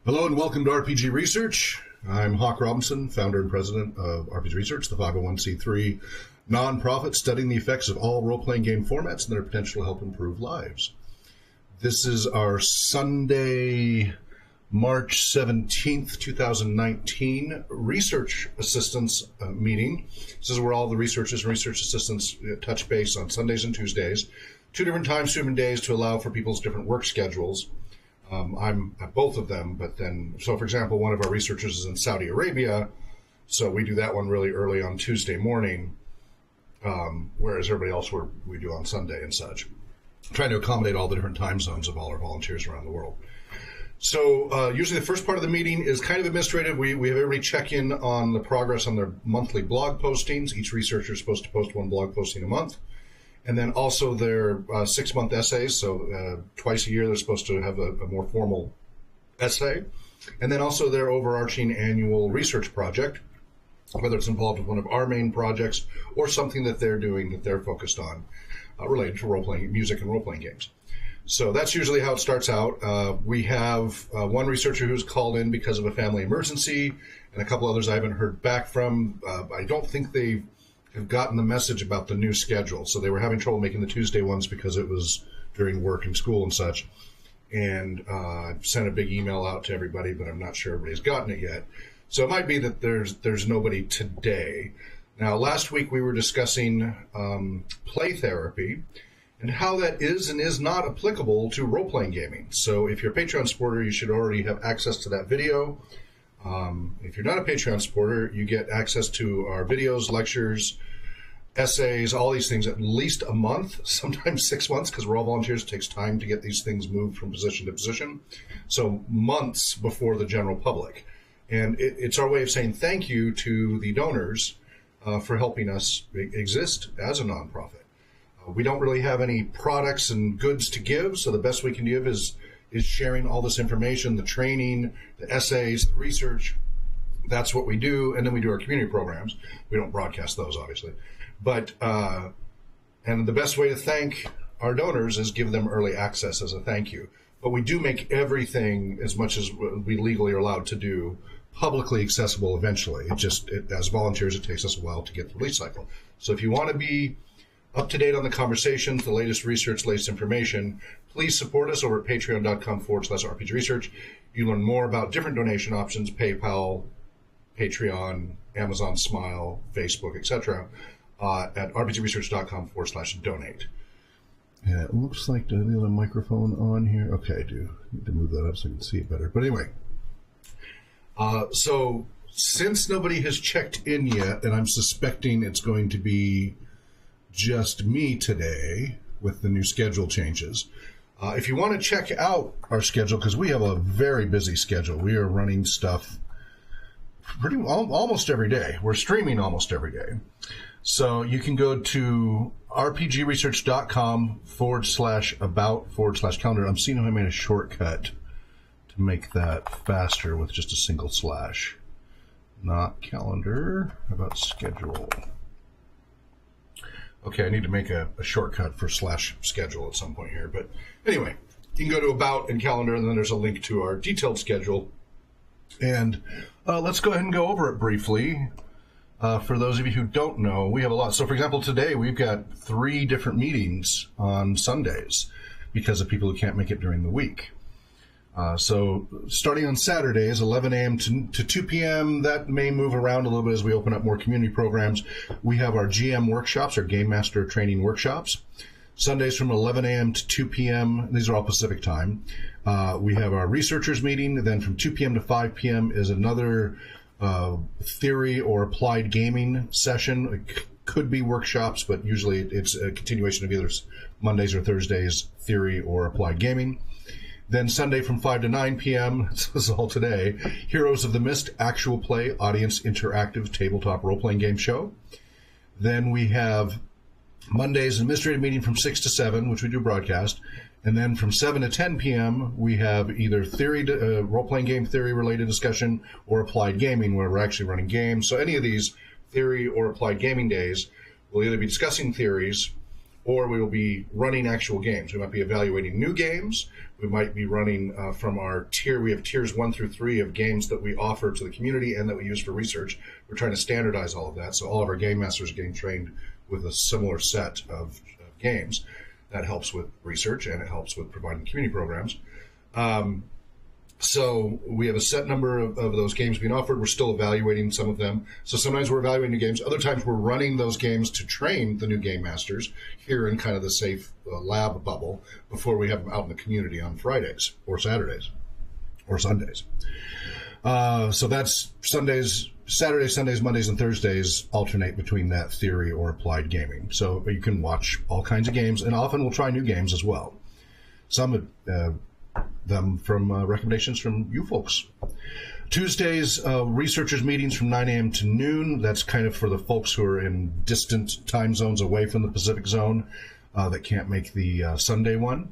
Hello and welcome to RPG Research. I'm Hawk Robinson, founder and president of RPG Research, the 501c3 nonprofit studying the effects of all role-playing game formats and their potential to help improve lives. This is our Sunday, March 17th, 2019 research assistants meeting. This is where all the researchers and research assistants touch base on Sundays and Tuesdays, 2 different times, 2 different days to allow for people's different work schedules. I'm at both of them, but then, so for example, one of our researchers is in Saudi Arabia, so we do that one really early on Tuesday morning, whereas everybody else we do on Sunday and such. Trying to accommodate all the different time zones of all our volunteers around the world. So usually the first part of the meeting is kind of administrative. We have everybody check in on the progress on their monthly blog postings. Each researcher is supposed to post one blog posting a month. And then also their 6-month essays, so twice a year they're supposed to have a more formal essay. And then also their overarching annual research project, whether it's involved with one of our main projects or something that they're doing that they're focused on related to role-playing music and role-playing games. So that's usually how it starts out. We have one researcher who's called in because of a family emergency, and a couple others I haven't heard back from. I don't think they've gotten the message about the new schedule. So they were having trouble making the Tuesday ones because it was during work and school and such. And I've sent a big email out to everybody, but I'm not sure everybody's gotten it yet. So it might be that there's nobody today. Now, last week we were discussing play therapy and how that is and is not applicable to role-playing gaming. So if you're a Patreon supporter, you should already have access to that video. If you're not a Patreon supporter, you get access to our videos, lectures, essays, all these things at least a month, sometimes 6 months, because we're all volunteers. It takes time to get these things moved from position to position. So months before the general public. And it's our way of saying thank you to the donors for helping us exist as a nonprofit. We don't really have any products and goods to give, so the best we can give is sharing all this information, the training, the essays, the research. That's what we do, and then we do our community programs. We don't broadcast those, obviously. But, and the best way to thank our donors is give them early access as a thank you. But we do make everything, as much as we legally are allowed to do, publicly accessible eventually. As volunteers, it takes us a while to get the release cycle. So if you want to be up to date on the conversations, the latest research, latest information, please support us over at patreon.com/RPG Research. You learn more about different donation options, PayPal, Patreon, Amazon Smile, Facebook, etc. At rpgresearch.com/donate. Yeah, it looks like, do I have the microphone on here? Okay, I do. Need to move that up so I can see it better. But anyway, so since nobody has checked in yet, and I'm suspecting it's going to be just me today with the new schedule changes. If you want to check out our schedule, because we have a very busy schedule. We are running stuff almost every day. We're streaming almost every day. So you can go to rpgresearch.com/about/calendar. I'm seeing if I made a shortcut to make that faster with just a single slash. Not calendar, about schedule. Okay, I need to make a shortcut for /schedule at some point here. But anyway, you can go to About and Calendar, and then there's a link to our detailed schedule. And let's go ahead and go over it briefly. For those of you who don't know, we have a lot. So, for example, today we've got 3 different meetings on Sundays because of people who can't make it during the week. So starting on Saturdays, 11 a.m. to 2 p.m., that may move around a little bit as we open up more community programs. We have our GM workshops, our Game Master Training workshops. Sundays from 11 a.m. to 2 p.m., these are all Pacific time. We have our researchers meeting. Then from 2 p.m. to 5 p.m. is another theory or applied gaming session. It could be workshops, but usually it's a continuation of either Mondays or Thursdays theory or applied gaming. Then Sunday from 5 to 9 p.m., this is all today, Heroes of the Mist actual play audience interactive tabletop role-playing game show. Then we have Monday's administrative meeting from 6 to 7, which we do broadcast. And then from 7 to 10 p.m., we have either theory, role-playing game theory-related discussion or applied gaming, where we're actually running games. So any of these theory or applied gaming days, we'll either be discussing theories or we will be running actual games. We might be evaluating new games. We might be running from our tier. We have tiers 1 through 3 of games that we offer to the community and that we use for research. We're trying to standardize all of that, so all of our game masters are getting trained with a similar set of games. That helps with research, and it helps with providing community programs. So we have a set number of those games being offered. We're still evaluating some of them. So sometimes we're evaluating new games. Other times we're running those games to train the new game masters here in kind of the safe lab bubble before we have them out in the community on Fridays or Saturdays or Sundays. So that's Sundays, Saturdays, Sundays, Mondays, and Thursdays alternate between that theory or applied gaming. So you can watch all kinds of games, and often we'll try new games as well. Some them from recommendations from you folks. Tuesdays, researchers meetings from 9 a.m. to noon. That's kind of for the folks who are in distant time zones away from the Pacific zone that can't make the Sunday one.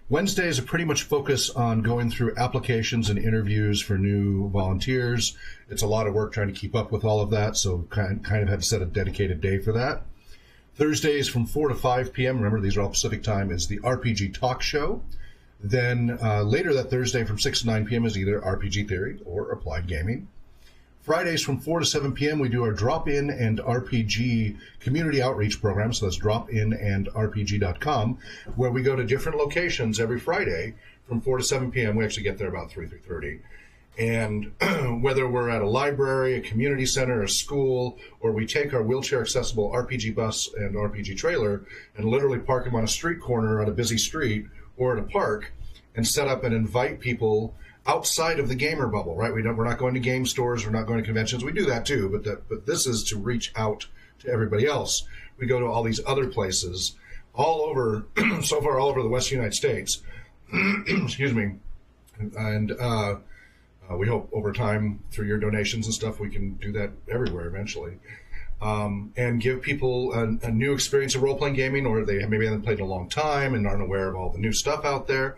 Wednesdays are pretty much focus on going through applications and interviews for new volunteers. It's a lot of work trying to keep up with all of that, so kind of had to set a dedicated day for that. Thursdays from 4 to 5 p.m., remember these are all Pacific time, is the RPG talk show. Then later that Thursday from 6 to 9 p.m. is either RPG theory or applied gaming. Fridays from 4 to 7 p.m. we do our drop-in and RPG community outreach program, so that's dropinandrpg.com, where we go to different locations every Friday from 4 to 7 p.m. We actually get there about 3:30. And whether we're at a library, a community center, a school, or we take our wheelchair-accessible RPG bus and RPG trailer and literally park them on a street corner on a busy street or at a park and set up and invite people outside of the gamer bubble, right? We're not going to game stores, we're not going to conventions. We do that too, but this is to reach out to everybody else. We go to all these other places all over, so far all over the West United States. Excuse me. And we hope over time, through your donations and stuff, we can do that everywhere eventually. And give people a new experience of role-playing gaming, or they maybe haven't played in a long time and aren't aware of all the new stuff out there,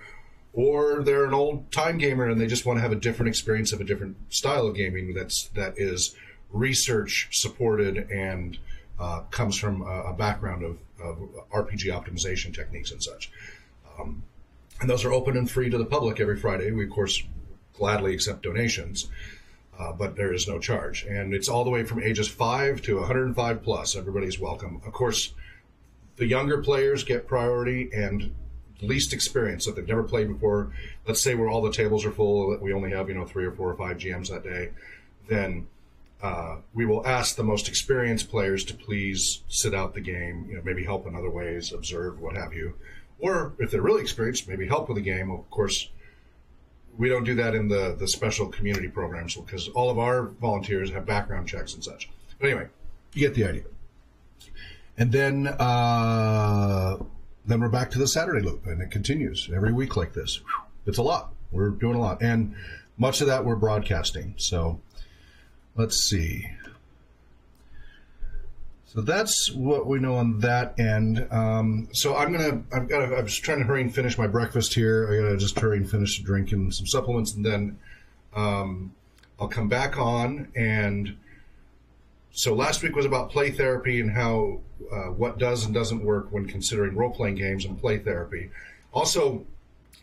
or they're an old-time gamer and they just want to have a different experience of a different style of gaming that is research-supported and comes from a background of RPG optimization techniques and such. And those are open and free to the public every Friday. We, of course, gladly accept donations. But there is no charge. And it's all the way from ages 5 to 105 plus. Everybody's welcome. Of course, the younger players get priority and least experience. So if they've never played before, let's say where all the tables are full, we only have 3 or 4 or 5 GMs that day, then we will ask the most experienced players to please sit out the game, maybe help in other ways, observe, what have you. Or if they're really experienced, maybe help with the game. Of course, we don't do that in the special community programs because all of our volunteers have background checks and such. But anyway, you get the idea. And then we're back to the Saturday loop, and it continues every week like this. It's a lot. We're doing a lot. And much of that we're broadcasting. So let's see. So that's what we know on that end. So I was trying to hurry and finish my breakfast here. I gotta just hurry and finish drinking some supplements, and then I'll come back on. And so last week was about play therapy and how what does and doesn't work when considering role-playing games and play therapy. Also,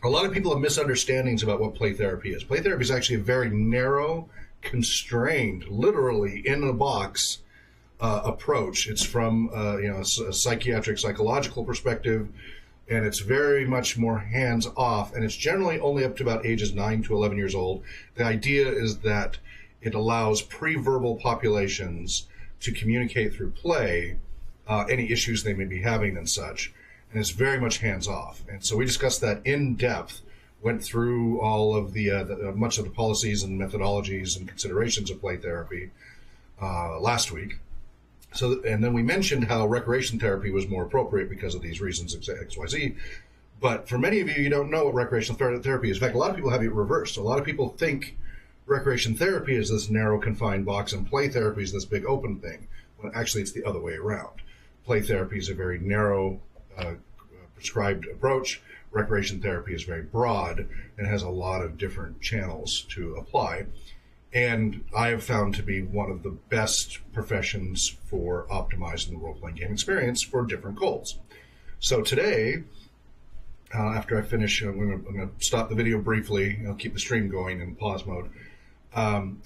a lot of people have misunderstandings about what play therapy is. Play therapy is actually a very narrow, constrained, literally in a box approach. It's from a psychiatric, psychological perspective, and it's very much more hands-off, and it's generally only up to about ages 9 to 11 years old. The idea is that it allows pre-verbal populations to communicate through play any issues they may be having and such, and it's very much hands-off. And so we discussed that in depth, went through all of the much of the policies and methodologies and considerations of play therapy last week. So, and then we mentioned how recreation therapy was more appropriate because of these reasons, XYZ. But for many of you, you don't know what recreational therapy is. In fact, a lot of people have it reversed. A lot of people think recreation therapy is this narrow, confined box, and play therapy is this big open thing, when actually it's the other way around. Play therapy is a very narrow, prescribed approach. Recreation therapy is very broad and has a lot of different channels to apply. And I have found to be one of the best professions for optimizing the role-playing game experience for different goals. So today, after I finish, I'm going to stop the video briefly. I'll keep the stream going in pause mode.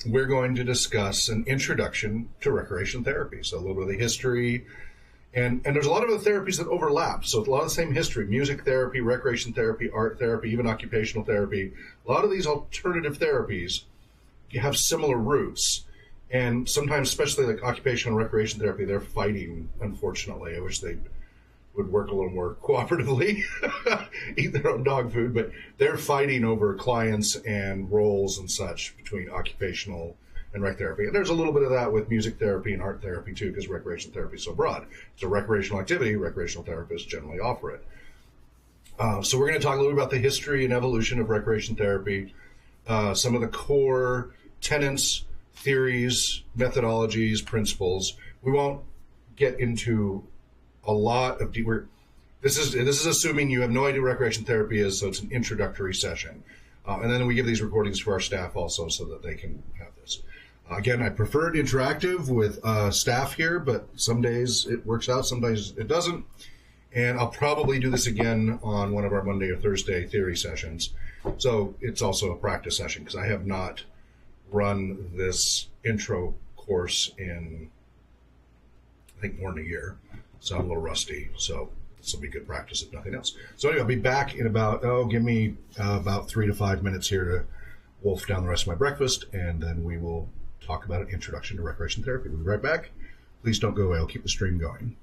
We're going to discuss an introduction to recreation therapy. So a little bit of the history. And there's a lot of other therapies that overlap. So a lot of the same history: music therapy, recreation therapy, art therapy, even occupational therapy. A lot of these alternative therapies have similar roots. And sometimes, especially like occupational and recreation therapy, they're fighting, unfortunately. I wish they would work a little more cooperatively, eat their own dog food, but they're fighting over clients and roles and such between occupational and rec therapy. And there's a little bit of that with music therapy and art therapy too, because recreation therapy is so broad. It's a recreational activity. Recreational therapists generally offer it. So we're going to talk a little bit about the history and evolution of recreation therapy, some of the core tenets, theories, methodologies, principles. We won't get into a lot of deep work. This is assuming you have no idea what recreation therapy is, so it's an introductory session. And then we give these recordings to our staff also so that they can have this. Again, I prefer it interactive with staff here, but some days it works out, some days it doesn't. And I'll probably do this again on one of our Monday or Thursday theory sessions. So it's also a practice session because I have not run this intro course in, I think, more than a year. So I'm a little rusty. So this will be good practice if nothing else. So anyway, I'll be back in about, give me about 3 to 5 minutes here to wolf down the rest of my breakfast, and then we will talk about an introduction to recreation therapy. We'll be right back. Please don't go away. I'll keep the stream going.